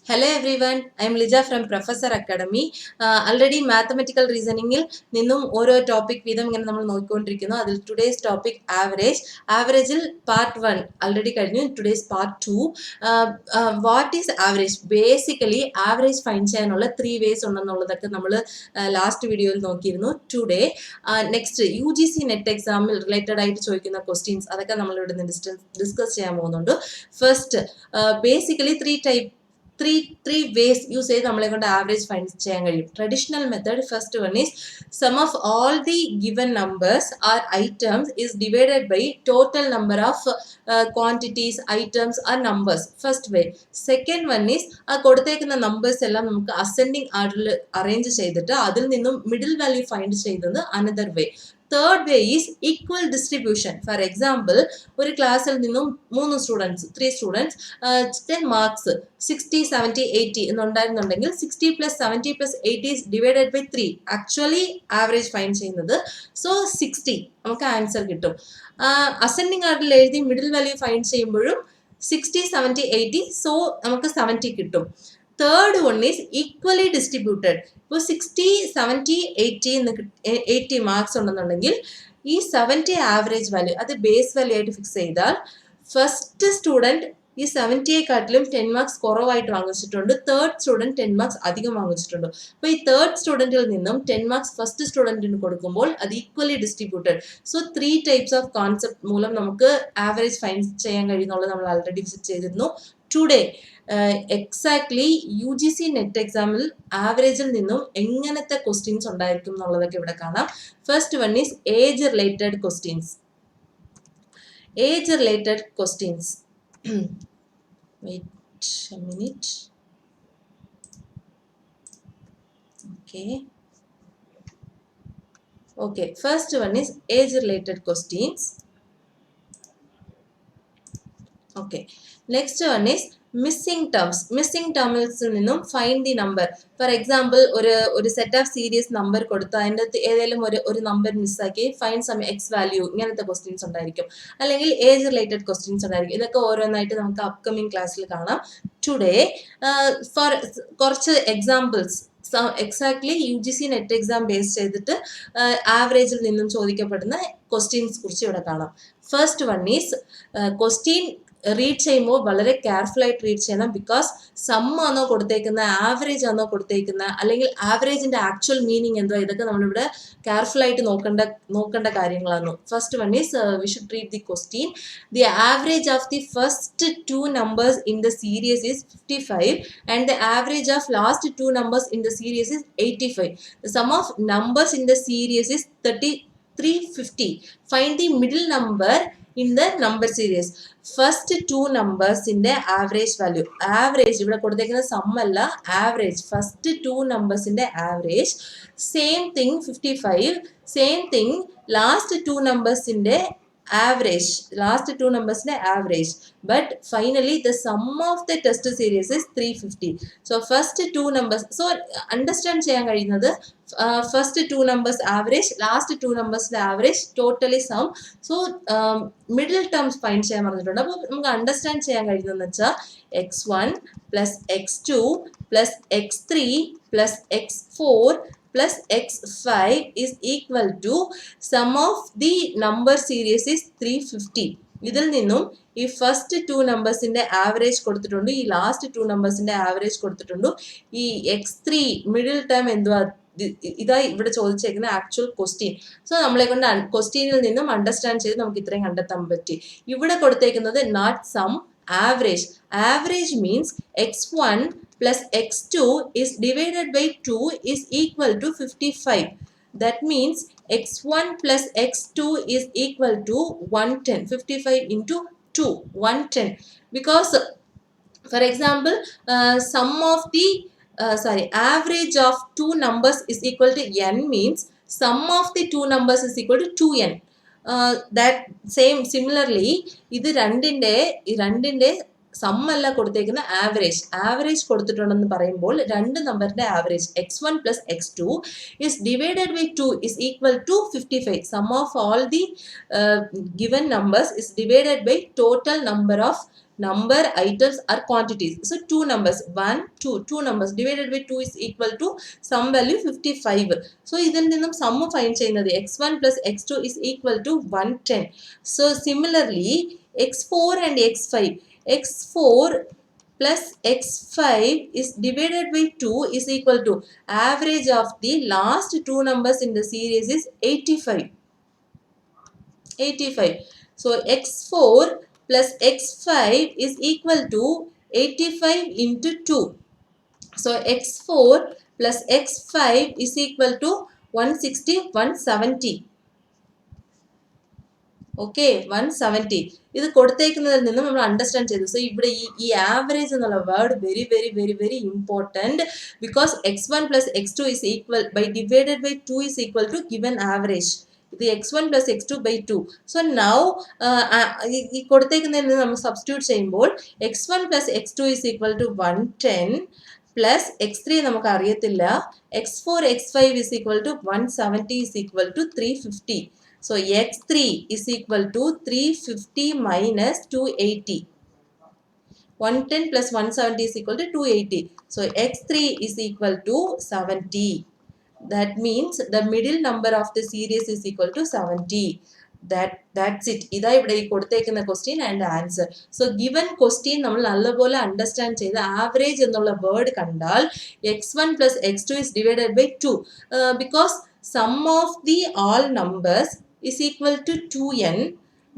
Hello everyone, I am Lija from Professor Academy. Already mathematical reasoning നിന്നും ഓരോ topic വീതം ഇങ്ങനെ നമ്മൾ നോക്കിക്കൊണ്ടിരിക്കുന്നു. അതിൽ ടുഡേസ് ടോപ്പിക് ആവറേജിൽ പാർട്ട് 1 ആൾറെഡി കഴിഞ്ഞു. Today's part 2 what is average. Basically average find ചെയ്യാനുള്ള 3 വേസ് ഉണ്ടെന്നുള്ളതൊക്കെ നമ്മൾ ലാസ്റ്റ് വീഡിയോയിൽ നോക്കിയിരുന്നു. ടുഡേ നെക്സ്റ്റ് UGC നെറ്റ് എക്സാമിൽ റിലേറ്റഡ് ആയിട്ട് ചോദിക്കുന്ന ക്വസ്റ്റ്യൻസ് അതൊക്കെ നമ്മൾ ഇവിടെ ഡിസ്കസ് ചെയ്യാൻ പോകുന്നുണ്ട്. First basically three ways use ചെയ്ത് നമ്മളെ കൊണ്ട് ആവറേജ് ഫൈൻഡ് ചെയ്യാൻ കഴിയും. Traditional method first one is sum of all the given numbers or items is divided by total number of quantities items or numbers. First way. Second one is ആ കൊടുത്തേക്കുന്ന numbers എല്ലാം നമുക്ക് ascending ഓർഡറിൽ arrange ചെയ്തിട്ട് അതിൽ നിന്നും middle value find ചെയ്യുന്നത് another way. Third way is equal distribution. Four example, ഒരു ക്ലാസ്സിൽ നിന്നും 3 students marks 60, 70, 80 എന്നുണ്ടായിരുന്നുണ്ടെങ്കിൽ 60 + 70 + 80 is divided by 3. Actually average find ചെയ്യുന്നത് സോ 60 നമുക്ക് ആൻസർ കിട്ടും. അസെൻഡിങ് ഓർഡറിൽ എഴുതി മിഡിൽ വാല്യൂ ഫൈൻഡ് ചെയ്യുമ്പോഴും 60, 70, 80 സോ നമുക്ക് 70 കിട്ടും. Third one is equally distributed. ഇപ്പോൾ 60, 70, 80 മാർക്സ് ഉണ്ടെന്നുണ്ടെങ്കിൽ ഈ 70 ആവറേജ് വാല്യൂ അത് ബേസ് വാല്യൂ ആയിട്ട് ഫിക്സ് ചെയ്താൽ ഫസ്റ്റ് സ്റ്റുഡൻറ്റ് ഈ 70യെക്കാട്ടിലും 10 മാർക്സ് കുറവായിട്ട് വാങ്ങിച്ചിട്ടുണ്ട്, തേർഡ് സ്റ്റുഡൻറ്റ് 10 മാർക്സ് അധികം വാങ്ങിച്ചിട്ടുണ്ട്. അപ്പോൾ ഈ തേർഡ് സ്റ്റുഡൻറ്റിൽ നിന്നും 10 മാർക്സ് ഫസ്റ്റ് സ്റ്റുഡൻറ്റിന് കൊടുക്കുമ്പോൾ അത് equally distributed. So 3 types of concept മൂലം നമുക്ക് ആവറേജ് ഫൈൻഡ് ചെയ്യാൻ കഴിയുന്നുള്ളത് നമ്മൾ ആൾറെഡി വിസിറ്റ് ചെയ്തിരുന്നു. ടുഡേ എക്സാക്ട്ലി UGC നെറ്റ് എക്സാമിൽ ആവറേജിൽ നിന്നും എങ്ങനത്തെ ക്വസ്റ്റ്യൻസ് ഉണ്ടായിരിക്കും എന്നുള്ളതൊക്കെ ഇവിടെ കാണാം. First one is age related questions. Wait a minute. Okay, first one is age related questions. Okay, next one is missing ടേംസിൽ നിന്നും find the number. For example, ഒരു സെറ്റ് ഓഫ് സീരീസ് നമ്പർ കൊടുത്ത് അതിൻ്റെ ഏതെങ്കിലും ഒരു നമ്പർ മിസ്സാക്കി find some x value, ഇങ്ങനത്തെ questions ഉണ്ടായിരിക്കും. അല്ലെങ്കിൽ ഏജ് റിലേറ്റഡ് ക്വസ്റ്റ്യൻസ് ഉണ്ടായിരിക്കും. ഇതൊക്കെ ഓരോന്നായിട്ട് നമുക്ക് അപ്കമിങ് ക്ലാസ്സിൽ കാണാം. ടുഡേ ഫോർ കുറച്ച് examples exactly UGC net exam base ചെയ്തിട്ട് ആവറേജിൽ നിന്നും ചോദിക്കപ്പെടുന്ന ക്വസ്റ്റ്യൻസ് കുറിച്ച് ഇവിടെ കാണാം. First one is question read ചെയ്യുമ്പോൾ വളരെ കെയർഫുൾ ആയിട്ട് റീഡ് ചെയ്യണം. ബിക്കോസ് സം ആണോ കൊടുത്തേക്കുന്ന, ആവറേജ് ആണോ കൊടുത്തേക്കുന്ന, അല്ലെങ്കിൽ ആവറേജിന്റെ ആക്ച്വൽ മീനിങ് എന്തോ, ഇതൊക്കെ നമ്മളിവിടെ കെയർഫുൾ ആയിട്ട് നോക്കേണ്ട കാര്യങ്ങളാണ്. First one is we should read the question. The average of the first 2 numbers in the series is 55 and the average of last 2 numbers in the series is 85. The sum of numbers in the series is 350. Find the middle number in the number series. First 2 numbers in the average value. Average ഇവിടെ കൊടുത്തേക്കുന്ന some അല്ല, average. First 2 numbers in the average. Same thing 55. Same thing last 2 numbers in the average. Last 2 numbers in the average. But finally the sum of the test series is 350. So first 2 numbers. So understand ചെയ്യാൻ കഴിയുന്നത് first 2 numbers average, last 2 numbers average, totally sum. So middle terms find ചെയ്യാൻ പറഞ്ഞിട്ടുണ്ട്. അപ്പോൾ നമുക്ക് understand ചെയ്യാൻ കഴിയുന്നതെന്ന് വെച്ചാൽ x1 + x2 + x3 + x4 + x5 is equal to sum of the number series is 350. ഇതിൽ നിന്നും ഈ ഫസ്റ്റ് 2 നമ്പേഴ്സിന്റെ ആവറേജ് കൊടുത്തിട്ടുണ്ട്, ഈ ലാസ്റ്റ് 2 നമ്പേഴ്സിന്റെ ആവറേജ് കൊടുത്തിട്ടുണ്ട്. ഈ x3 മിഡിൽ ടേം എന്തുവാ, ഇതായി ഇവിടെ ചോദിച്ചേക്കുന്ന ആക്ച്വൽ ക്വസ്റ്റ്യൻ. സോ നമ്മളെ കൊണ്ട് ക്വസ്റ്റ്യനിൽ നിന്നും അണ്ടർസ്റ്റാൻഡ് ചെയ്ത് നമുക്ക് ഇത്രയും കണ്ടെത്താൻ പറ്റി. ഇവിടെ കൊടുത്തേക്കുന്നത് not sum, average. Average means x1 + x2 is divided by 2 is equal to 55. That means x1 + x2 is equal to 110. 55 into 2, 110. Because for example, sum of the average of 2 numbers is equal to n means sum of the 2 numbers is equal to 2n. That same similarly ഇത് രണ്ടിന്റെ some അല്ല കൊടുത്തേക്കുന്ന average കൊടുത്തിട്ടുണ്ടെന്ന് പറയുമ്പോൾ 2 നമ്പറിന്റെ average x1 + x2 is divided by 2 is equal to 55. Sum of all the given numbers is divided by total number of number, items are quantities. So 2 numbers, 1, 2, 2 numbers divided by 2 is equal to some value 55. So ഇതിൽ നിന്നും sum find ചെയ്യുന്നത് x1 plus x2 is equal to 110. So similarly x4 and x5, x4 plus x5 is divided by 2 is equal to average of the last two numbers in the series is 85. 85. So x4 plus x5 is equal to 85 into 2. So x4 plus x5 is equal to 160, 170. Okay 170. ഇത് കൊടുത്തേക്കുന്നതിൽ നിന്നും നമ്മൾ understand ചെയ്തു. So ഇവിടെ ഈ average എന്നുള്ള word very very very very important, because x1 plus x2 is equal by divided by 2 is equal to given average. ഇത് x1 plus x2 by 2. So now ഈ കൊടുത്തേക്കുന്നതിൽ നിന്ന് നമ്മൾ സബ്സ്റ്റിറ്റ്യൂട്ട് ചെയ്യുമ്പോൾ x1 plus x2 is equal to 110 plus x3 നമുക്ക് അറിയത്തില്ല, x4 x5 is equal to 170 is equal to 350. So x3 is equal to 350 minus 280. 110 plus 170 is equal to 280. So x3 is equal to 70. That means the middle number of the series is equal to 70. That's it. ഇതാ ഇവിടെ ഈ കൊടുത്തേക്കുന്ന question and answer. So given question നമ്മൾ നല്ലപോലെ understand ചെയ്ത് average എന്നുള്ള word കണ്ടാൽ x1 plus x2 is divided by 2, because sum of the all numbers is equal to 2n.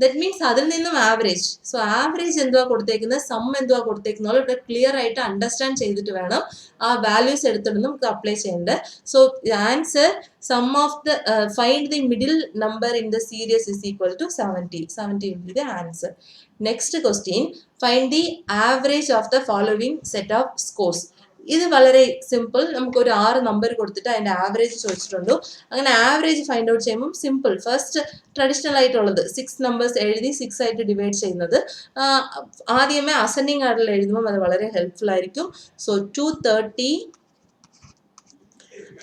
That means അതിൽ നിന്നും ആവറേജ്. സോ ആവറേജ് എന്തുവാ കൊടുത്തേക്കുന്നത്, സം എന്തുവാ കൊടുത്തേക്കുന്നത് ഇവിടെ ക്ലിയർ ആയിട്ട് അണ്ടർസ്റ്റാൻഡ് ചെയ്തിട്ട് വേണം ആ വാല്യൂസ് എടുത്തിട്ട് നമുക്ക് അപ്ലൈ ചെയ്യേണ്ടത്. So answer sum of the find the middle number in the series is equal to 70. 70 will be the answer. Next question, find the average of the following set of scores. ഇത് വളരെ simple. നമുക്കൊരു 6 number കൊടുത്തിട്ട് അതിൻ്റെ average ചോദിച്ചിട്ടുണ്ട്. അങ്ങനെ average find out ചെയ്യുമ്പോൾ simple. First traditional ആയിട്ടുള്ളത് 6 numbers എഴുതി 6 ആയിട്ട് ഡിവൈഡ് ചെയ്യുന്നത്. ആദ്യമേ അസെൻഡിങ് ആർഡറിൽ എഴുതുമ്പോൾ അത് വളരെ ഹെൽപ്ഫുൾ ആയിരിക്കും. സോ 230,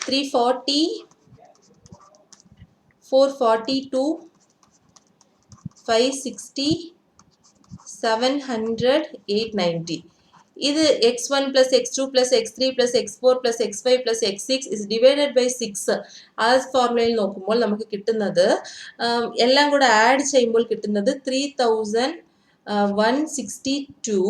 340, 442, 560, 700, 890. ഇത് x1 plus x2 plus x3 plus x4 plus x5 plus x6 is divided by 6. ആ ഫോർമുലയിൽ നോക്കുമ്പോൾ നമുക്ക് കിട്ടുന്നത് എല്ലാം കൂടെ ആഡ് ചെയ്യുമ്പോൾ കിട്ടുന്നത് 3162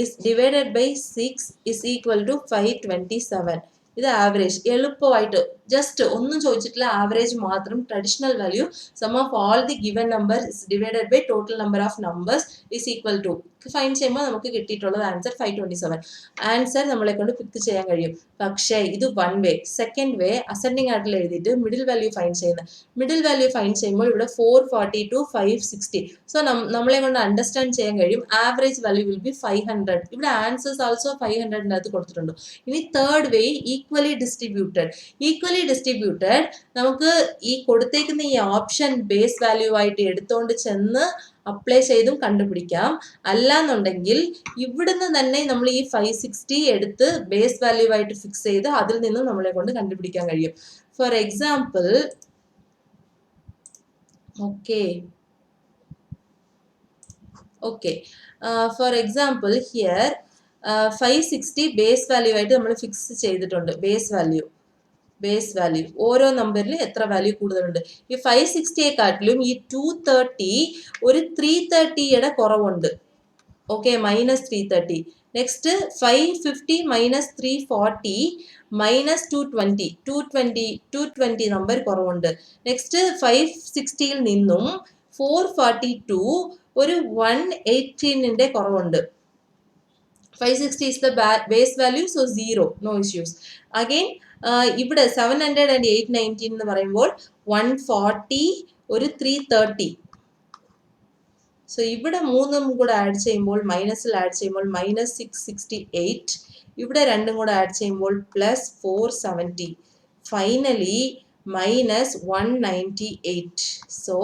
is divided by 6 is equal to 527. ഇത് ആവറേജ്. എളുപ്പമായിട്ട് ജസ്റ്റ് ഒന്നും ചോദിച്ചിട്ടില്ല, ആവറേജ് മാത്രം, traditional value sum of all the given number is divided by total number of numbers is equal to find ചെയ്യുമ്പോൾ നമുക്ക് കിട്ടിയിട്ടുള്ളത് ആൻസർ 527. ആൻസർ നമ്മളെ കൊണ്ട് പിക്ക് ചെയ്യാൻ കഴിയും. പക്ഷേ ഇത് one way. Second way ascending ആർഡറിൽ എഴുതിയിട്ട് മിഡിൽ വാല്യൂ ഫൈൻഡ് ചെയ്യുന്നത്. മിഡിൽ വാല്യൂ ഫൈൻഡ് ചെയ്യുമ്പോൾ ഇവിടെ 442, 560. സോ നമ്മളെ കൊണ്ട് അണ്ടർസ്റ്റാൻഡ് ചെയ്യാൻ കഴിയും ആവറേജ് വാല്യൂ വിൽ ബി 500. ഇവിടെ ആൻസേഴ്സ് ആൾസോ 500 അകത്ത് കൊടുത്തിട്ടുണ്ട്. ഇനി തേർഡ് വേ ഈക്വലി ഡിസ്ട്രിബ്യൂട്ടഡ്. ഈക്വലി ഡിസ്ട്രിബ്യൂട്ടഡ് നമുക്ക് ഈ കൊടുത്തേക്കുന്ന ഈ ഓപ്ഷൻ ബേസ് വാല്യൂ ആയിട്ട് എടുത്തുകൊണ്ട് ചെന്ന് അപ്ലൈ ചെയ്തും കണ്ടുപിടിക്കാം. അല്ലാന്നുണ്ടെങ്കിൽ ഇവിടുന്ന് തന്നെ നമ്മൾ ഈ 560 എടുത്ത് ബേസ് വാല്യൂ ആയിട്ട് ഫിക്സ് ചെയ്ത് അതിൽ നിന്നും നമ്മളെ കൊണ്ട് കണ്ടുപിടിക്കാൻ കഴിയും. For example, for example here 560 base value ആയിട്ട് നമ്മൾ ഫിക്സ് ചെയ്തിട്ടുണ്ട്. ബേസ് വാല്യൂ ഓരോ നമ്പറിൽ എത്ര വാല്യൂ കൂടുതലുണ്ട്. ഈ 560യെക്കാട്ടിലും ഈ 230 ഒരു 330യുടെ കുറവുണ്ട്. Okay, minus 330. Next 550 minus 340 minus 220 number കുറവുണ്ട്. നെക്സ്റ്റ് 560യിൽ നിന്നും 442 ഒരു 118ന്റെ കുറവുണ്ട്. 560 is the base value, so 0, no issues. Again ഇവിടെ 700 and 819 എന്ന് പറയുമ്പോൾ 140 ഒരു 330. സോ ഇവിടെ മൂന്നും കൂടെ ആഡ് ചെയ്യുമ്പോൾ മൈനസിൽ ആഡ് ചെയ്യുമ്പോൾ മൈനസ് 668. ഇവിടെ രണ്ടും കൂടെ ആഡ് ചെയ്യുമ്പോൾ plus 470. Finally minus 198. So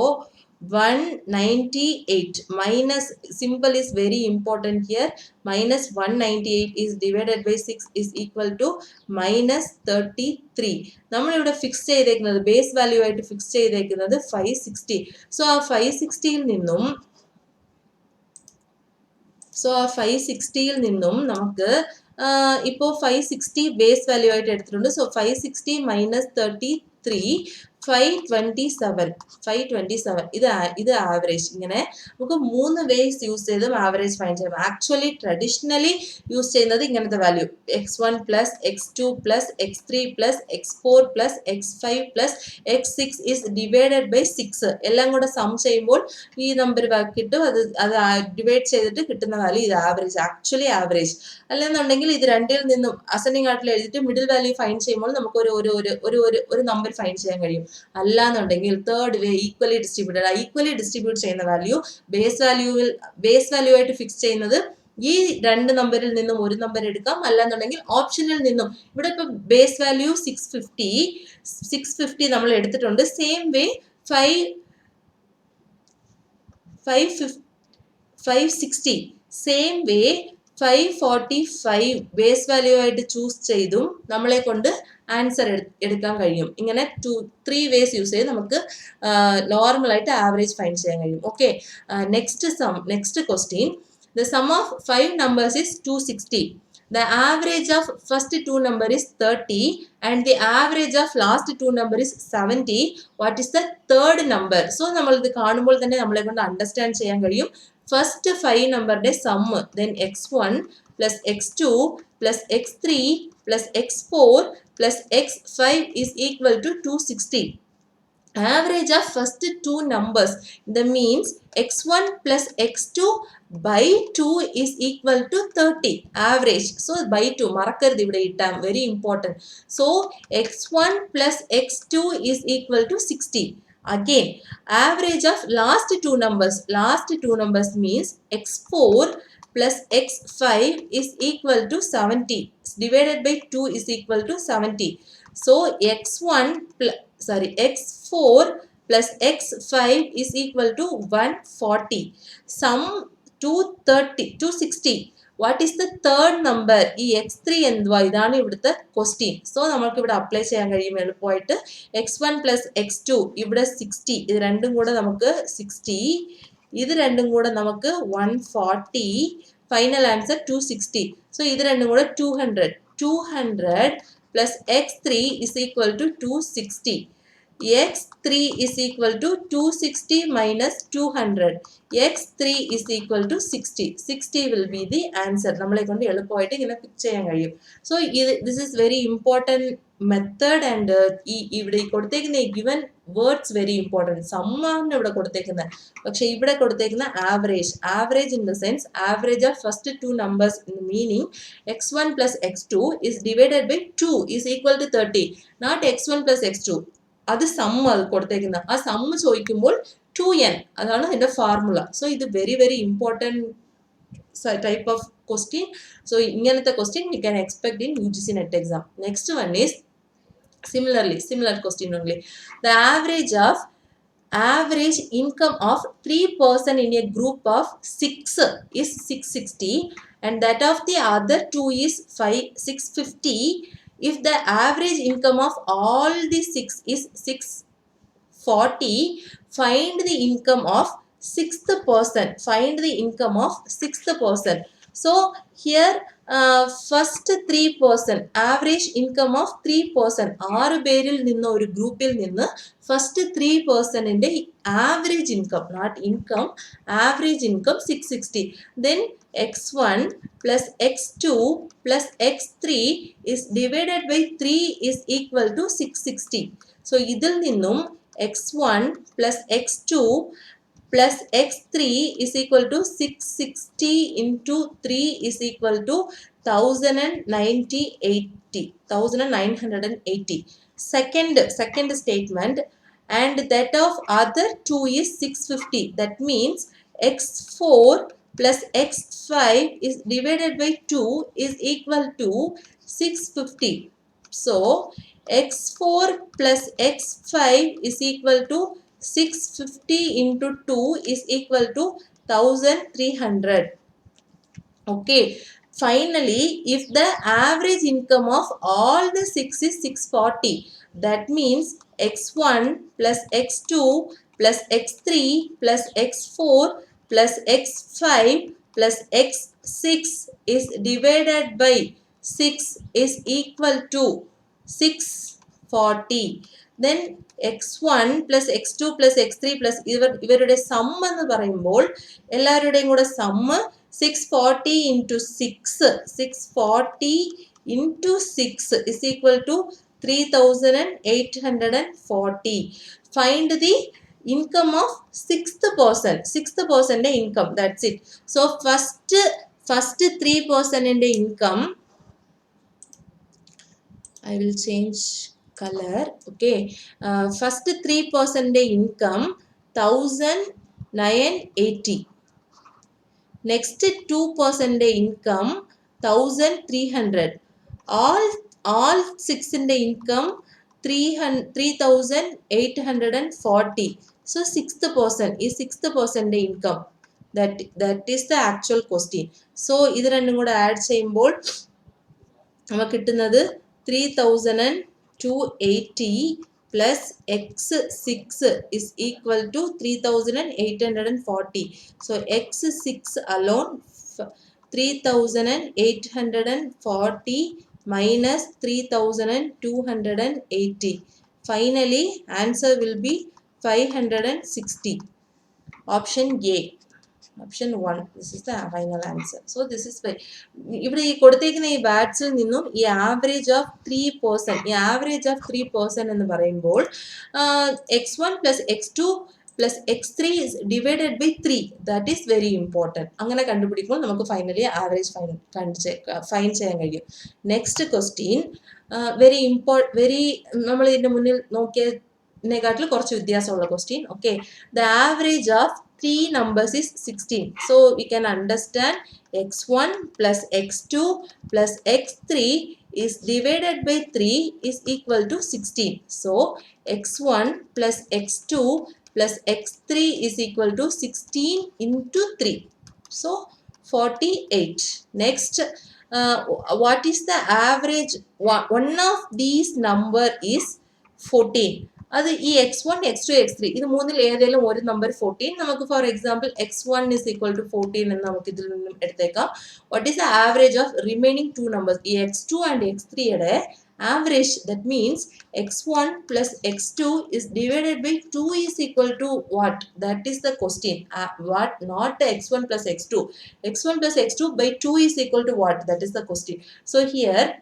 198 minus symbol is very important here. Minus 198 is divided by 6 is equal to minus 33. നമ്മൾ ഇവിടെ ഫിക്സ് ചെയ്തേക്കുന്നത് ബേസ് വാല്യൂ ആയിട്ട് ഫിക്സ് ചെയ്തേക്കുന്നത് 560. സോ ആ 560യിൽ നിന്നും സോ ആ 560യിൽ നിന്നും നമുക്ക് ഇപ്പോൾ 560 ബേസ് വാല്യൂ ആയിട്ട് എടുത്തിട്ടുണ്ട്. സോ 560 മൈനസ് 33 527 ഇത് ആവറേജ്. ഇങ്ങനെ നമുക്ക് 3 വേസ് യൂസ് ചെയ്തും ആവറേജ് ഫൈൻഡ് ചെയ്യാം. ആക്ച്വലി ട്രഡീഷണലി യൂസ് ചെയ്യുന്നത് ഇങ്ങനത്തെ value x1 plus x2 plus x3 plus x4 plus x5 plus x6 is divided by 6 എല്ലാം കൂടെ സം ചെയ്യുമ്പോൾ ഈ നമ്പർ കിട്ടും. അത് ഡിവൈഡ് ചെയ്തിട്ട് കിട്ടുന്ന വാല്യൂ ഇത് ആവറേജ്, ആക്ച്വലി ആവറേജ്. അല്ലെന്നുണ്ടെങ്കിൽ ഇത് രണ്ടിൽ നിന്നും അസെൻഡിങ് ആർട്ടിൽ എഴുതിയിട്ട് മിഡിൽ വാല്യൂ ഫൈൻഡ് ചെയ്യുമ്പോൾ നമുക്ക് ഒരു നമ്പർ ഫൈൻഡ് ചെയ്യാൻ കഴിയും. അല്ലാന്നുണ്ടെങ്കിൽ തേർഡ് വേ ഈക്വലി ഡിസ്ട്രിബ്യൂട്ട് ചെയ്യുന്ന വാല്യൂ ബേസ് വാല്യൂ ആയിട്ട് ഫിക്സ് ചെയ്യുന്നത് ഈ രണ്ട് നമ്പറിൽ നിന്നും ഒരു നമ്പർ എടുക്കാം. അല്ലാന്നുണ്ടെങ്കിൽ ഓപ്ഷനിൽ നിന്നും ഇവിടെ ഇപ്പൊ ബേസ് വാല്യൂ 650 നമ്മൾ എടുത്തിട്ടുണ്ട്. Same way 560 same way 545 base value ആയിട്ട് ചൂസ് ചെയ്തും നമ്മളെ കൊണ്ട് ആൻസർ എടുക്കാൻ കഴിയും. ഇങ്ങനെ 3 വേസ് യൂസ് ചെയ്ത് നമുക്ക് നോർമൽ ആയിട്ട് ആവറേജ് ഫൈൻഡ് ചെയ്യാൻ കഴിയും. Okay, next question. The sum of 5 numbers is 260. The average of first 2 number is 30 and the average of last 2 number is 70. What is the third number? So നമ്മൾ ഇത് കാണുമ്പോൾ തന്നെ നമ്മളെ കൊണ്ട് അണ്ടർസ്റ്റാൻഡ് ചെയ്യാൻ കഴിയും. ഫസ്റ്റ് 5 നമ്പറിന്റെ some, then x1 plus x2 plus x3 plus x4 plus x5 is equal to 260. Average of first 2 numbers, that means x1 plus x2 by 2 is equal to 30. Average, so by 2 മറക്കരുത് ഇവിടെ ഇട്ടാം, very important. So x1 plus x2 is equal to 60. Again, average of last 2 numbers means x4 plus x5 is equal to 70. Divided by 2 is equal to 70. So x4 plus x5 is equal to 140. Sum 260. What is the third number? ഈ x3 എന്തുവാ? ഇതാണ് ഇവിടുത്തെ question. So നമുക്ക് ഇവിടെ apply ചെയ്യാൻ കഴിയും എളുപ്പമായിട്ട്. x1 plus x2 ഇവിടെ 60, ഇത് രണ്ടും കൂടെ നമുക്ക് 60, ഇത് രണ്ടും കൂടെ നമുക്ക് 140, ഫൈനൽ ആൻസർ 260. സോ ഇത് രണ്ടും കൂടെ 200 plus x3 is equal to 260. x3 is equal to 260 minus 200. x3 is equal to 60. 60 will be the answer. നമ്മളെ കൊണ്ട് എളുപ്പമായിട്ട് ഇങ്ങനെ ഫിക്സ് ചെയ്യാൻ കഴിയും. So this is very important method and ഇവിടെ കൊടുത്തേക്കുന്ന ഈ given words very important. സമ്മാണ് ഇവിടെ കൊടുത്തേക്കുന്നത്, പക്ഷെ ഇവിടെ കൊടുത്തേക്കുന്ന average in the sense average of first 2 numbers, meaning x1 plus x2 is divided by 2 is equal to 30, not x1 plus x2. അത് അത് കൊടുത്തേക്കുന്ന ആ sum ചോദിക്കുമ്പോൾ 2n, അതാണ് അതിന്റെ ഫോർമുല. സോ ഇത് very very important type of question. So ഇങ്ങനത്തെ question you can expect in UGC net exam. Next one is similar question only. The average income of 3 person in a group of 6 is 660 and that of the other 2 is 650. If the average income of all the 6 is 640, find the income of sixth person. So here first 3 person, average income of 3 person, 6 പേരിൽ നിന്ന് ഒരു ഗ്രൂപ്പിൽ നിന്ന് first 3 പേഴ്സണിന്റെ average income, not income, average income 660. then x1 plus x2 plus x3 is divided by 3 is equal to 660. so ഇതിൽ നിന്നും x1 plus x2 plus x3 is equal to 660 into 3 is equal to 1980. Second statement, and that of other 2 is 650. That means x4 plus x5 is divided by 2 is equal to 650. So x4 plus x5 is equal to 650 into 2 is equal to 1300. Okay, finally, if the average income of all the 6 is 640, that means x1 plus x2 plus x3 plus x4 plus x5 plus x6 is divided by 6 is equal to 640. Then x1 plus x2 plus x3 plus ഇവരുടെ some എന്ന് പറയുമ്പോൾ എല്ലാവരുടെയും കൂടെ some 640 into 640 into 6 is equal to 3840. Find the income of sixth person income. That's it. So first 3% in the income, I will change color. Okay, first 3% income 1980. Next 2% income 1300. All 6 in the income 3840. So sixth person the income. That is the actual question. So ഇത് രണ്ടും കൂടെ add ചെയ്യുമ്പോൾ നമുക്ക് കിട്ടുന്നത് 3280 plus x6 is equal to 3840. So x6 alone 3840 minus 3280. Finally answer will be 560. Option A. Option 1. This is the final answer. So this is why ഇവിടെ ഈ കൊടുത്തേക്കുന്ന ഈ വാറ്റ്സിൽ നിന്നും ഈ ആവറേജ് ഓഫ് 3%, ഈ ആവറേജ് ഓഫ് 3% എന്ന് പറയുമ്പോൾ x1 plus x2 plus x3 is divided by 3. That is very important. അങ്ങനെ കണ്ടുപിടിക്കുമ്പോൾ നമുക്ക് ഫൈനലി ആവറേജ് ഫൈൻ ചെയ്യാൻ കഴിയും. നെക്സ്റ്റ് ക്വസ്റ്റ്യൻ വെരി നമ്മൾ ഇതിന്റെ മുന്നിൽ നോക്കിയതിനെക്കാട്ടിൽ കുറച്ച് വ്യത്യാസമുള്ള question. Okay, the average of 3 numbers is 16. So we can understand x1 plus x2 plus x3 is divided by 3 is equal to 16. So x1 plus x2 plus x3 is equal to 16 into 3. So 48. Next, what is the average? One of these number is 14. അത് ഈ x1 x2 x3 ഇത് മൂന്നിൽ ഏതെങ്കിലും ഒരു number 14. നമുക്ക് for example x1 is equal to 14 എന്ന് നമുക്ക് ഇതിൽ നിന്നും എടുത്തേക്കാം. What is the average of remaining 2 numbers? ഈ x2 ആൻഡ് x3 യുടെ average, that means x1 plus x2 is divided by 2 is equal to what? That is the question. What? Not x1 plus x2. x1 plus x2 by 2 is equal to what? That is the question. So here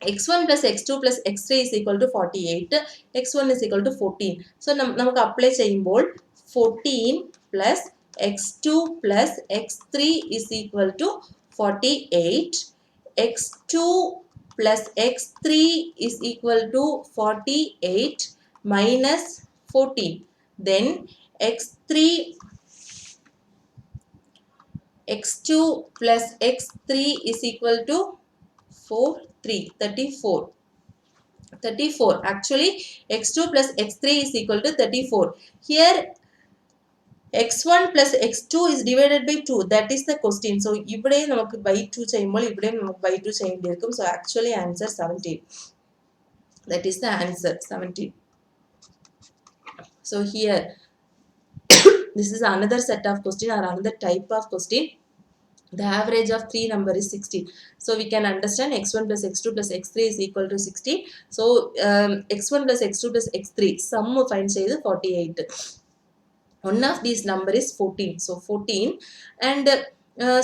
x1 plus x2 plus x3 is equal to 48. x1 is equal to 14. So നമുക്ക് apply ചെയ്യുമ്പോൾ 14 plus x2 plus x3 is equal to 48. x2 plus x3 is equal to 48 minus 14. Then x2 plus x3 is equal to 34. Actually x2 plus x3 is equal to 34. Here x1 plus x2 is divided by 2. That is the question. So ഇവിടെ നമുക്ക് by 2 ചെയ്യുമ്പോൾ ഇവിടെ നമുക്ക് by 2 ചെയ്യേണ്ടിയിരിക്കും. So actually answer 17. That is the answer 17. So here this is another set of question or another type of question. The average of 3 number is 16. So we can understand x1 plus x2 plus x3 is equal to 16. So x1 plus x2 plus x3 sum find ചെയ്ത് 48. One of these number is 14. So 14 and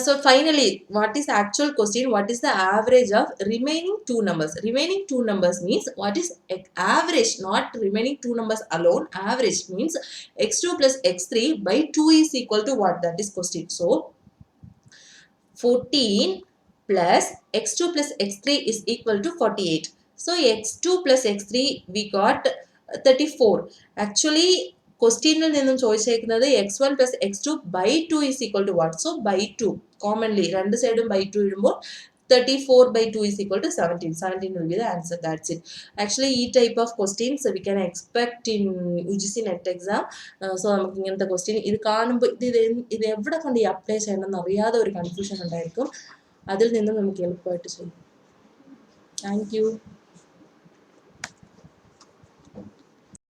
so finally what is actual question? What is the average of remaining 2 numbers? Remaining 2 numbers means what is average, not remaining 2 numbers alone. Average means x2 plus x3 by 2 is equal to what? That is question. So 14 plus x2 plus x3 is equal to 48. So x2 plus x3 we got 34. Actually ക്വസ്റ്റ്യനിൽ നിന്നും ചോദിച്ചേക്കുന്നത് x1 plus x2 by 2 is equal to what? So by 2 commonly രണ്ട് സൈഡും by 2 ഇടുമ്പോൾ 34 by 2 is equal to 17. 17 will be the answer. That's it. Actually ഈ type of questions we can expect in UGC NET exam. So നമുക്ക് ഇങ്ങനത്തെ question ഇത് കാണുമ്പോൾ ഇത് എവിടെ കൊണ്ട് ഈ അപ്ലൈ ചെയ്യണമെന്ന് അറിയാതെ ഒരു കൺഫ്യൂഷൻ ഉണ്ടായിരിക്കും. അതിൽ നിന്നും നമുക്ക് എളുപ്പമായിട്ട് ചെയ്യും. Thank you.